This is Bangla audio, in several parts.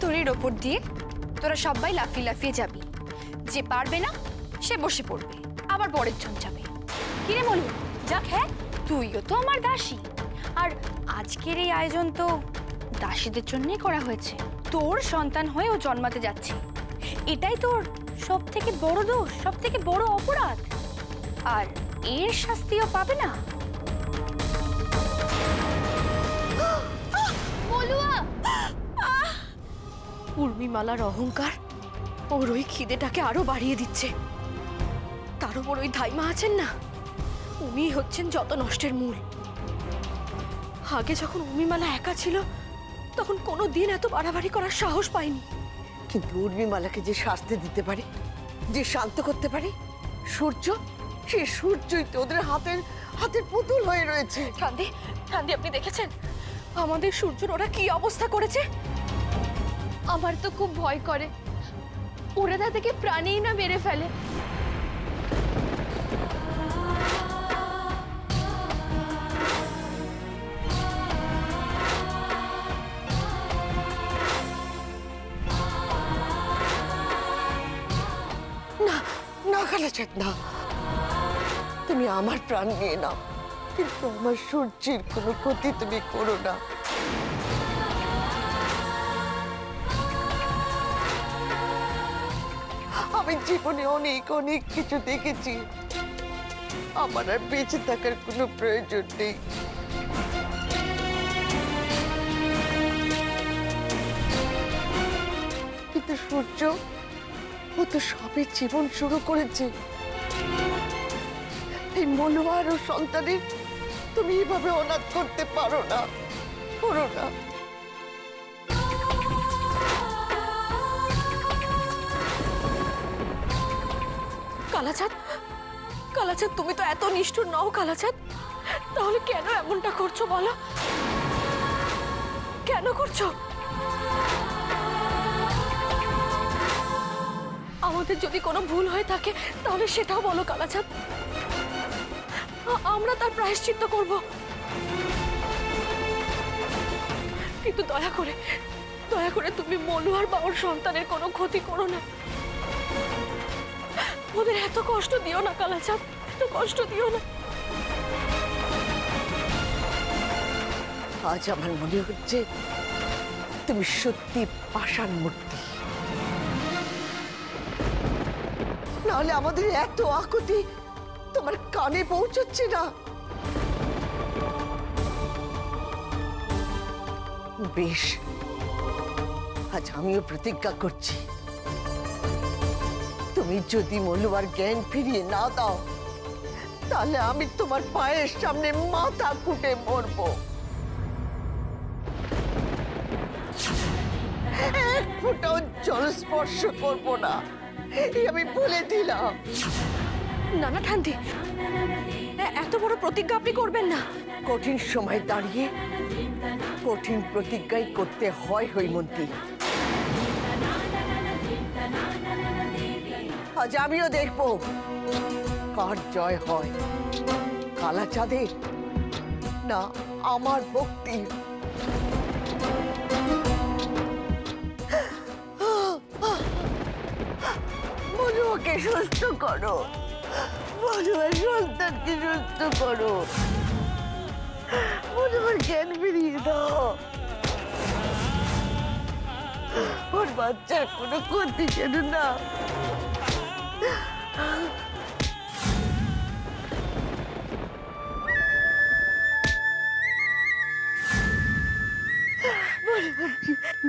তোরের ওপর দিয়ে তোরা সবাই লাফিয়ে লাফিয়ে যাবি, যে পারবে না সে বসে পড়বে, আবার পরের জন যাবে। কিরে বলু যাক, হ্যাঁ তুইও তো আমার দাসী, আর আজকের এই আয়োজন তো দাসীদের জন্যই করা হয়েছে। তোর সন্তান হয়ে ও জন্মাতে যাচ্ছে, এটাই তোর সব থেকে বড় দোষ, সব থেকে বড় অপরাধ, আর এর শাস্তিও পাবে না। উর্মিমালার অহংকার ওর ওই খিদেটাকে আরো বাড়িয়ে দিচ্ছে। তার উপর ওই ধাইমা আছেন না, উনি হচ্ছেন যত নষ্টের মূল। আগে যখন উর্মিমালা একা ছিল তখন কোনো দিন এত বাড়াবাড়ি করার সাহস পাইনি, কিন্তু উর্মিমালাকে যে শাস্তি দিতে পারে, যে শান্ত করতে পারে, সূর্য, সে সূর্যই তো ওদের হাতের পুতুল হয়ে রয়েছে। ঠান্দি ঠান্দি আপনি দেখেছেন আমাদের সূর্যর ওরা কি অবস্থা করেছে? আমার তো খুব ভয় করে, ওরা তাদেরকে প্রাণেই না মেরে ফেলে। না না কালাচাঁদ, না, তুমি আমার প্রাণ নিয়ে নাও, কিন্তু আমার সূর্যের কোনো ক্ষতি তুমি করো না। আমি জীবনে অনেক অনেক কিছু দেখেছি, আমার আর বেঁচে থাকার কোনো প্রয়োজন নেই। কিন্তু সূর্য, ও তো সবে জীবন শুরু করেছে। এই মনোয়ার ও সন্তানের তুমি এভাবে অনাথ করতে পারো না, করো না। কালাচাঁদ, কালাচাঁদ তুমি তো এত নিষ্ঠুর নও কালাচাঁদ, তাহলে কেন এমনটা করছো বলো? কেন করছো? আমাদের যদি কোনো ভুল হয়ে থাকে তাহলে সেটাও বলো কালাচাঁদ, আমরা তার প্রায়শ্চিত্ত করব। কিন্তু দয়া করে তুমি মনোয়ার বা ওর সন্তানের কোনো ক্ষতি করো না, ওদের এত কষ্ট দিও না কালাচাঁদ, এত কষ্ট দিও না। আজ আমার মনে হচ্ছে তুমি সত্যি পাষাণ মূর্তি, নাহলে আমাদের এত আকুতি তোমার কানে পৌঁছচ্ছে না। বেশ, আজ আমিও প্রতিজ্ঞা করছি, তুমি যদি মনোয়ার জ্ঞান ফিরিয়ে না দাও তাহলে আমি তোমার পায়ের সামনে মাথা কুটে মরবো। এক ফোঁটাও জল স্পর্শ করবো না, এই আমি বলে দিলাম। না না ঠান্দি, এত বড় প্রতিজ্ঞা আপনি করবেন না। কঠিন সময় দাঁড়িয়ে কঠিন প্রতিজ্ঞাই করতে হয় হৈমন্তী। আজ আমিও দেখবো কার জয় হয়, কালাচাঁদের না আমার ভক্তি। মনুয়াকে সুস্থ করো, মনুয়ার সন্তানকে সুস্থ করো, মনুয়ার জ্ঞান ফিরিয়ে দাও, ওর বাচ্চার কোনো ক্ষতি যেন না।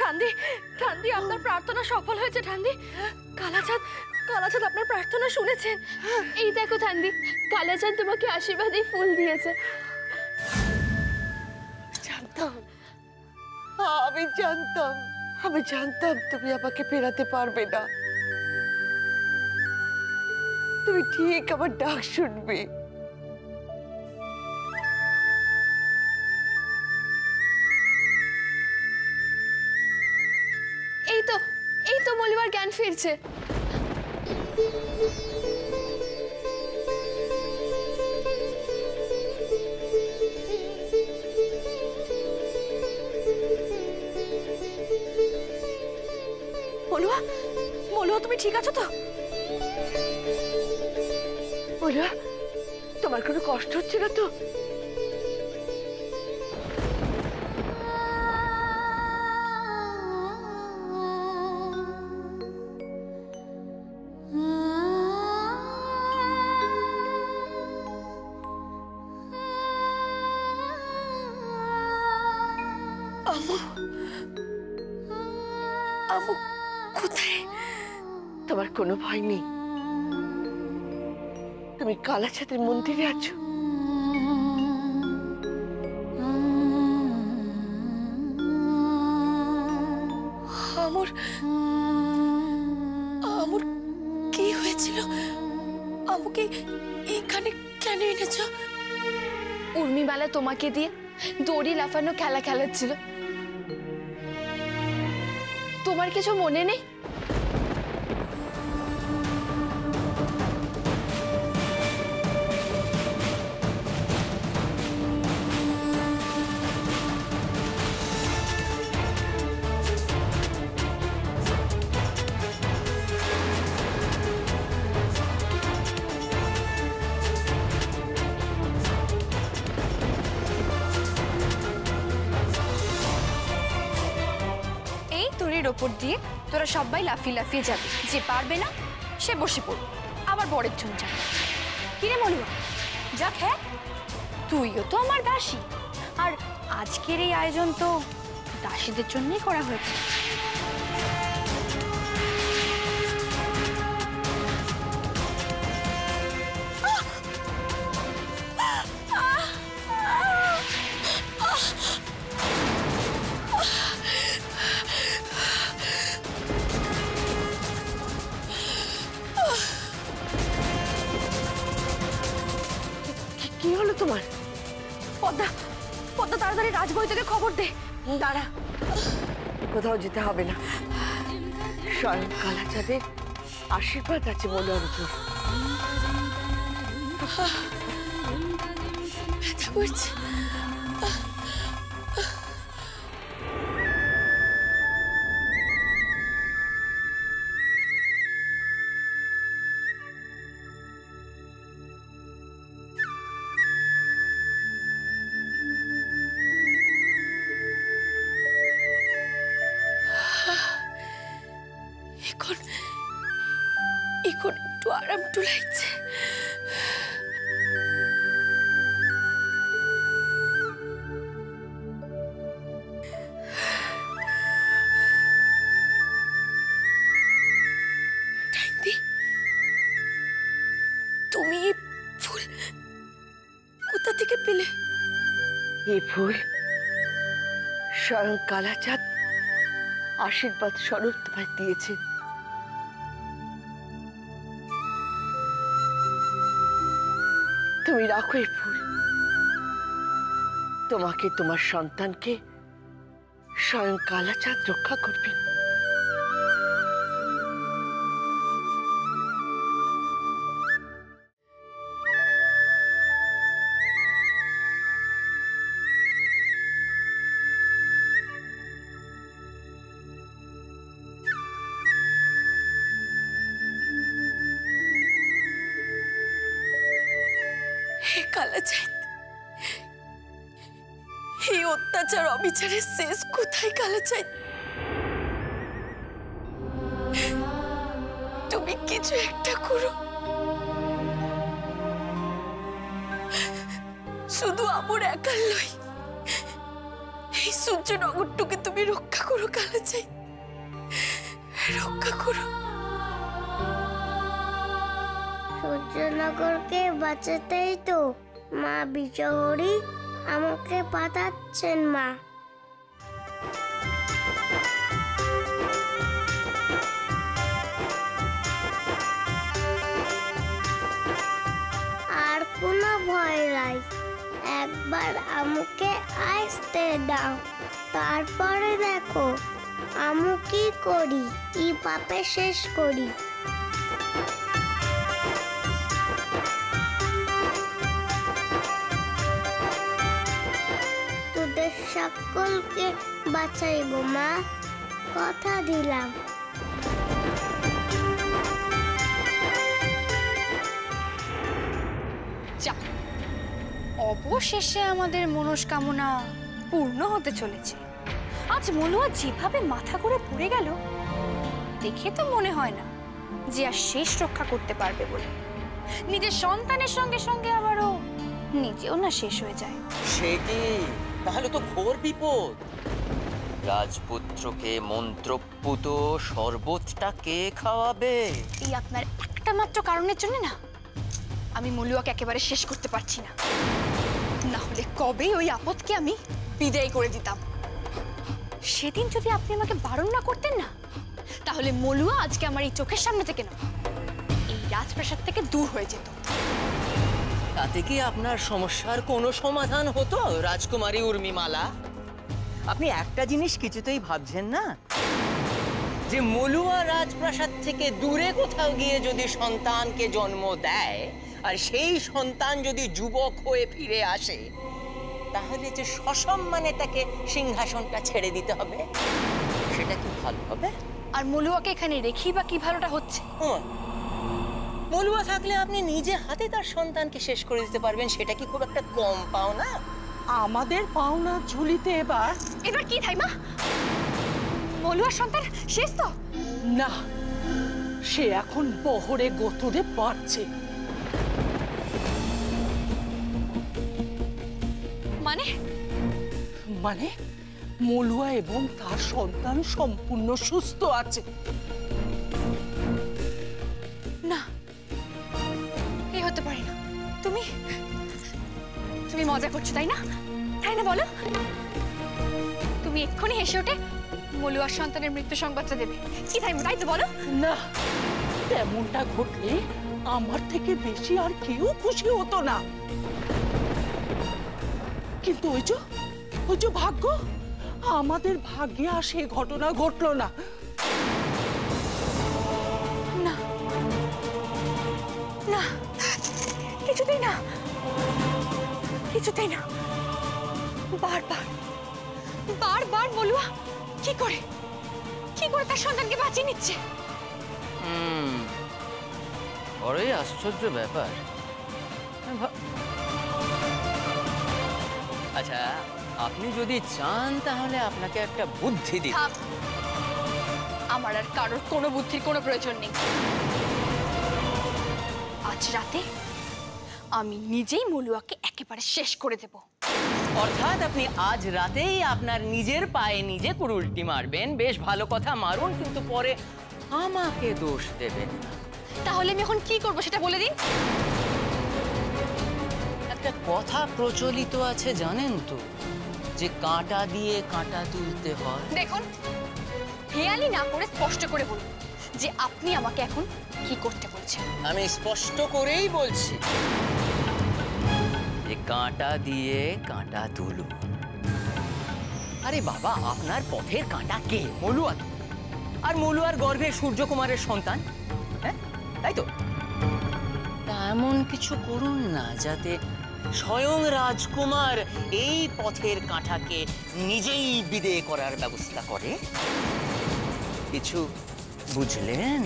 ঠান্দি, ঠান্দি আপনার প্রার্থনা সফল হয়েছে ঠান্দি। কালাচাঁদ, কালাচাঁদ আপনার প্রার্থনা শুনেছেন। এই দেখো ঠান্দি, কালাচাঁদ তোমাকে আশীর্বাদী ফুল দিয়েছে। জানতাম, আমি জানতাম তুমি আমাকে ফেরাতে পারবে না, তুমি ঠিক আমার ডাক শুনবে। এই তো মলিবার জ্ঞান ফিরছে। তুমি ঠিক আছো তো? বলো, তোমার কোনো কষ্ট হচ্ছে না তো? আমু, আমু কোথায়? তোমার কোনো ভয় নেই, তুমি কালাচাঁদের মন্দিরে আছো। আমুর আমুর কি হয়েছিল? আমুকে এখানে কেন এনেছো? উর্মিমালা তোমাকে দিয়ে দড়ি লাফানো খেলা খেলাচ্ছিল, তোমার কিছু মনে নেই? ওপর দিয়ে তোরা সবাই লাফিয়ে লাফিয়ে যাবে, যে পারবে না সে বসে পড়বে, আবার বরের জন যাবে। কিরে মলুয়া, যাক হ্যাঁ, তুইও তো আমার দাসী, আর আজকের এই আয়োজন তো দাসীদের জন্যই করা হয়েছে। কি হলো তোমার? পদ্মা, পদ্মা তাড়াতাড়ি রাজবৈদ্যকে খবর দে। দাঁড়া, কোথাও যেতে হবে না, স্বয়ং কালাচাঁদের আশীর্বাদ আছে মলুয়ার উপর। ব্যথা করছে। এখন একটু আরাম লাগছে। তুমি এই ফুল কোথা থেকে পেলে? এই ফুল স্বয়ং কালাচাঁদ আশীর্বাদ স্বরূপ তোমায় দিয়েছে। তুমি রাখো এই ফুল, তোমাকে তোমার সন্তানকে স্বয়ং কালাচাঁদ রক্ষা করবে। হে কালাচাঁদ, এই অত্যাচার অবিচারের শেষ কোথায় কালাচাঁদ? তুমি কিছু একটা করো, শুধু আমার একার লই, এই সূর্যনগরটুকে তুমি রক্ষা করো কালাচাঁদ, রক্ষা করো। সূর্যনগরকে বাঁচাতেই তো মা বিজয়হরি আমাকে পাঠাচ্ছেন মা। আর কোনো ভয় নাই, একবার আমাকে আসতে দাও, তারপরে দেখো আমি কি করি, কি পাপে শেষ করি। তোদের সকলকে বাঁচাইব মা, কথা দিলাম। অবশেষে আমাদের মনস্কামনা পূর্ণ হতে চলেছে। আজ মলুয়া যেভাবে মাথা ঘুরে পড়ে গেল, দেখে তো মনে হয় না যে আর শেষ রক্ষা করতে পারবে বলে। নিজের সন্তানের সঙ্গে সঙ্গে আবারও নিজেও না শেষ হয়ে যায়। সে কি? তাহলে তো ঘোর বিপদ। রাজপুত্রকে মন্ত্রপুত শরবতটা কে খাওয়াবে? এই আপনার একটা মাত্র কারণের জন্য না আমি মলুয়াকে একেবারে শেষ করতে পারছি না। না হলে কবে ওই আপদকে আমি বিদায় করে দিতাম। সেদিন যদি আপনি আমাকে বারণ না করতেন না, তাহলে মলুয়া আজকে আমার এই চোখের সামনে থেকে না, এই রাজপ্রাসাদ থেকে দূর হয়ে যেত। তাতে কি আপনার সমস্যার কোনো সমাধান হতো রাজকুমারী উর্মিমালা? আপনি একটা জিনিস কিছুতেই ভাবছেন না, যে মলুয়া রাজপ্রাসাদ থেকে দূরে কোথাও গিয়ে যদি সন্তানকে জন্ম দেয় আর সেই সন্তান যদি যুবক হয়ে ফিরে আসে, তাহলে যে সসম্মানে তাকে সিংহাসনটা ছেড়ে দিতে হবে, সেটা কি ভালো হবে? আর মলুয়াকে এখানে রেখেই বা কি ভালোটা হচ্ছে? মলুয়া থাকলে আপনি নিজে হাতে তার সন্তানকে শেষ করে দিতে পারবেন, সেটা কি খুব একটা কম পাওনা? আমাদের পাওনা ঝুলিতে এবার এবার কি ধাইমা? মলুয়ার সন্তান শেষ তো? না, সে এখন বহরে গোতরে বাড়ছে। মানে মানে মলুয়া এবং তার সন্তান সম্পূর্ণ সুস্থ আছে। না, এই হতে পারে না। তুমি তুমি মজা করছো তাই না? তাই না বলো? তুমি এক্ষুনি হেসে ওঠে মলুয়ার সন্তানের মৃত্যু সংবাদটা দেবে কি ধাইমা, তাই তো বলো? না, তেমনটা ঘটলে আমার থেকে বেশি আর কেউ খুশি হতো না। কিন্তু ওই যে ভাগ্য, আমাদের ভাগ্যে আর সে ঘটনা ঘটলো না। না না, কিছুতেই না, কিছুতেই না। বারবার বারবার মলুয়া কি করে তার সন্তানকে বাঁচিয়ে নিচ্ছে। বড়ই আশ্চর্য ব্যাপার। আচ্ছা, আপনি যদি চান তাহলে আপনাকে একটা বুদ্ধি দিই। থাম, আমার আর কারোর কোনো বুদ্ধির কোনো প্রয়োজন নেই। আজ রাতে আমি নিজেই মলুয়াকে একেবারে শেষ করে দেব। অর্থাৎ আপনি আজ রাতেই আপনার নিজের পায়ে নিজে কুড়ুলটি মারবেন। বেশ ভালো কথা, মারুন, কিন্তু পরে আমাকে দোষ দেবেন না। তাহলে আমি এখন কি করবো সেটা বলে দিন। একটা কথা প্রচলিত আছে জানেন তো, যে কাঁটা দিয়ে কাঁটা তুলতে হয়। দেখুন, হেয়ালি না করে স্পষ্ট করে বলুন যে আপনি আমাকে এখন কি করতে বলছেন। আমি স্পষ্ট করেই বলছি যে কাঁটা দিয়ে কাঁটা তুলুন। আরে বাবা, আপনার পথের কাঁটা কে? মলুয়া। আর মলুয়ার গর্ভে সূর্যকুমারের সন্তান, হ্যাঁ তাই তো? তা এমন কিছু করুন না যাতে স্বয়ং রাজকুমার এই পথের কাঁটাকে নিজেই বিদেয় করার ব্যবস্থা করে। কিছু বুঝলেন?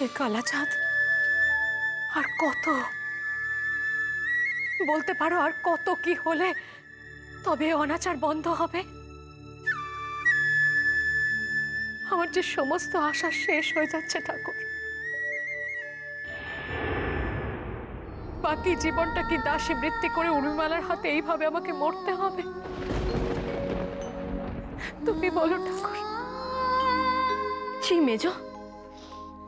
এ কালাচাঁদ, আর কত বলতে পারো? আর কত কি হলে তবে অনাচার বন্ধ হবে? আমার যে সমস্ত আশা শেষ হয়ে যাচ্ছে ঠাকুর। বাকি জীবনটা কি দাসী বৃত্তি করে উর্মিমালার হাতে এইভাবে আমাকে মরতে হবে? তুমি বলো ঠাকুর। ছি মেজো,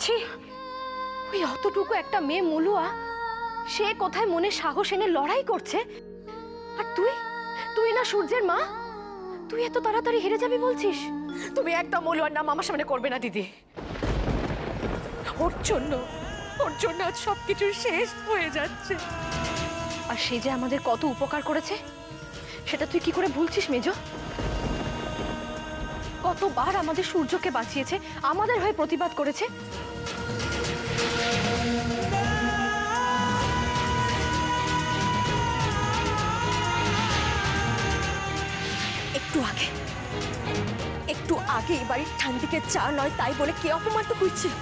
ছি, ওই অতটুকু একটা মেয়ে মলুয়া, সে কোথায় মনে সাহস এনে লড়াই করছে, আর তুই না সূর্যের মা, তুই এত তাড়াতাড়ি হেরে যাবি বলছিস? তুমি একদম মলুয়ার নাম আমার সামনে করবে না দিদি। ওর জন্য আজ সবকিছু শেষ হয়ে যাচ্ছে। আর সে যে আমাদের কত উপকার করেছে সেটা তুই কি করে ভুলছিস মেজো? কতবার আমাদের সূর্যকে বাঁচিয়েছে, আমাদের হয়ে প্রতিবাদ করেছে। একটু আগে এই বাড়ির ঠান্দিকে চা নয় তাই বলে কে অপমান তো করছিল।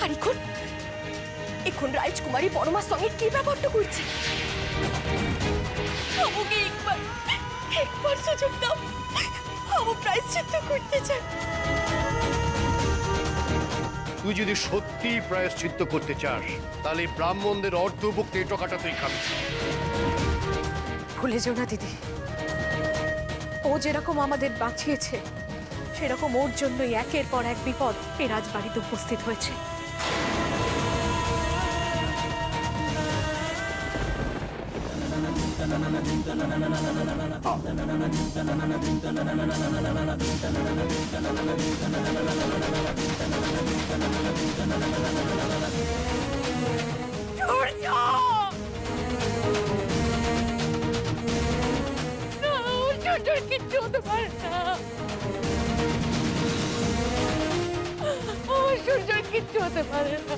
আর এখন রাজকুমারী বড়মার সঙ্গে কি ব্যাপারটা করছে? আমাকে একবার সুযোগ দাও, আমি প্রায়শ্চিত্ত করতে চাই। তুই যদি সত্যি প্রায়শ্চিত্ত করতে চাস তাহলে ব্রাহ্মণদের অর্ধভুক্ত এই টাকাটা তুই খাবি। ভুলে যেও না দিদি, ও যেরকম আমাদের বাঁচিয়েছে সেরকম ওর জন্যই একের পর এক বিপদ এই রাজবাড়িতে উপস্থিত হয়েছে। কিচ্ছু হতে পারে না, আমার সূর্যের কিচ্ছু হতে পারে না।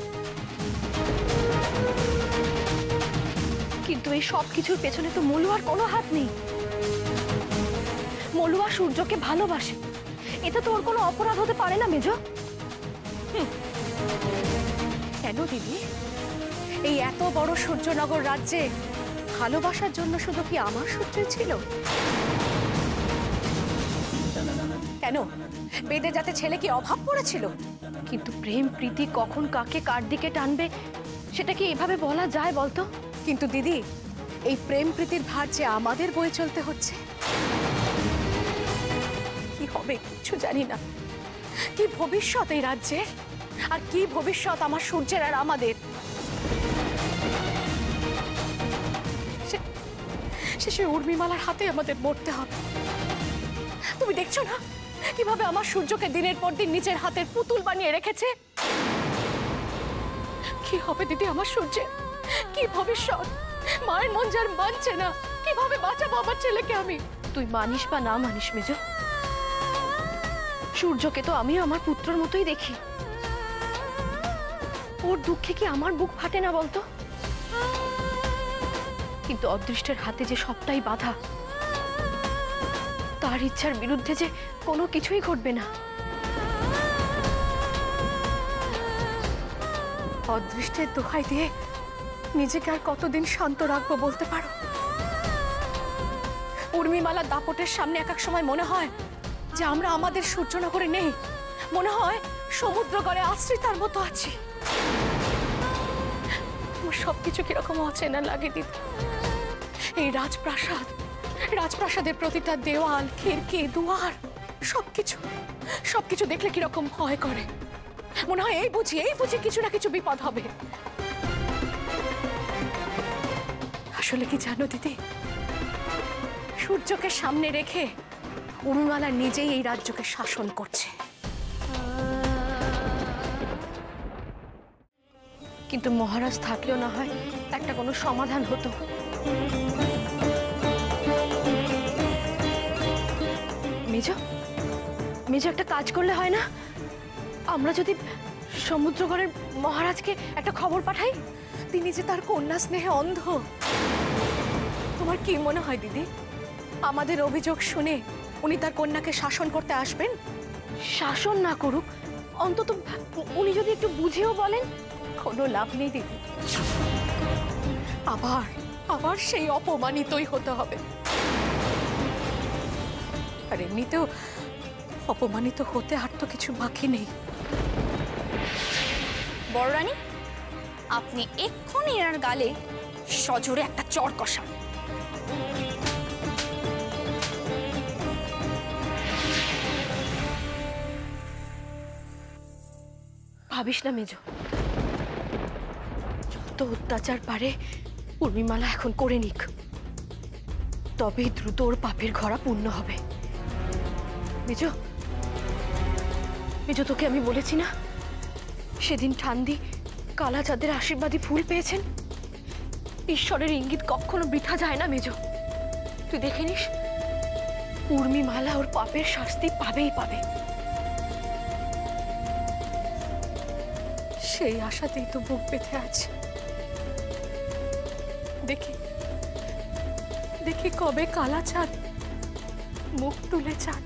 কিন্তু এই সব কিছুর পেছনে তো মলুয়ার কোনো হাত নেই। মলুয়া সূর্যকে ভালোবাসে, এটা তো ওর কোনো অপরাধ হতে পারে না মেজ। কেন দিদি, এই এত বড় সূর্যনগর রাজ্যে ভালোবাসার জন্য শুধু কি আমার সূর্যই ছিল? কেন বেদে যাতে ছেলে কি অভাব পড়েছিল? কিন্তু প্রেম প্রীতি কখন কাকে কার দিকে টানবে সেটা কি এভাবে বলা যায় বলতো? কিন্তু দিদি, এই প্রেম প্রীতির ভার যে আমাদের বয়ে চলতে হচ্ছে। কি হবে কিছু জানি না। কি ভবিষ্যৎ এই রাজ্যের, আর কি ভবিষ্যৎ আমার সূর্যের আর আমাদের। শেষে উর্মিমালার হাতে আমাদের মরতে হবে। তুমি দেখছো না কিভাবে আমার সূর্যকে দিনের পর দিন নিজের হাতের পুতুল বানিয়ে রেখেছে? কি হবে দিদি আমার সূর্যের? কি ভবিষ্যৎ? মায়ের মন যার মানছে না, কিভাবে বাঁচাবো আমার ছেলেকে আমি? তুই মানিস বা না মানিস মেজ, সূর্যকে তো আমিও আমার পুত্রের মতোই দেখি। ওর দুঃখে কি আমার বুক ফাটে না বলতো? কিন্তু অদৃষ্টের হাতে যে সবটাই বাধা, তার ইচ্ছার বিরুদ্ধে যে কোনো কিছুই ঘটবে না। অদৃষ্টের দোহাই দিয়ে নিজেকে আর কতদিন শান্ত রাখবো বলতে পারো? উর্মিমালার দাপটের সামনে এক এক সময় মনে হয় যে আমরা আমাদের সূর্যনগরে নেই, মনে হয় সমুদ্র গড়ে আশ্রিতার মতো আছি। আমার সবকিছু কিরকম অচেনা লাগে দিদি। এই রাজপ্রাসাদের প্রতিটা দেওয়াল, খিড়কি, দুয়ার সবকিছু দেখলে কিরকম ভয় করে। মনে হয় এই বুঝি কিছু না কিছু বিপদ হবে। আসলে কি জানো দিদি, সূর্যকে সামনে রেখে উর্মিমালা নিজেই এই রাজ্যকে শাসন করছে। কিন্তু মহারাজ থাকলেও না হয় একটা কোনো সমাধান হতো। মেজ একটা কাজ করলে হয় না? আমরা যদি সমুদ্রগড়ের মহারাজকে একটা খবর পাঠাই, তিনি যে তার কন্যা স্নেহে অন্ধ। তোমার কি মনে হয় দিদি, আমাদের অভিযোগ শুনে উনি তার কন্যাকে শাসন করতে আসবেন? শাসন না করুক, অন্তত উনি যদি একটু বুঝেও বলেন। কোনো লাভ নেই দিদি, আবার সেই অপমানিতই হতে হবে। আর এমনিতেও অপমানিত হতে আর তো কিছু বাকি নেই। বড় রানী, আপনি এক্ষুনি এনার গালে সজোরে একটা চড় কষান। ভাবিস না মেজ, যত অত্যাচার পারে উর্মিমালা এখন করে নিক, তবেই দ্রুত ওর পাপের ঘরা পূর্ণ হবে। মেজ, তোকে আমি বলেছি না সেদিন ঠান্দি কালা চাঁদের আশীর্বাদী ফুল পেয়েছেন। ঈশ্বরের ইঙ্গিত কখনো বৃথা যায় না মেজ। তুই দেখে নিস, উর্মিমালা ওর পাপের শাস্তি পাবেই পাবে। সেই আশাতেই তো বুক বেঁধে আছে। দেখি দেখি কবে কালা চাঁদ মুখ তুলে চাঁদ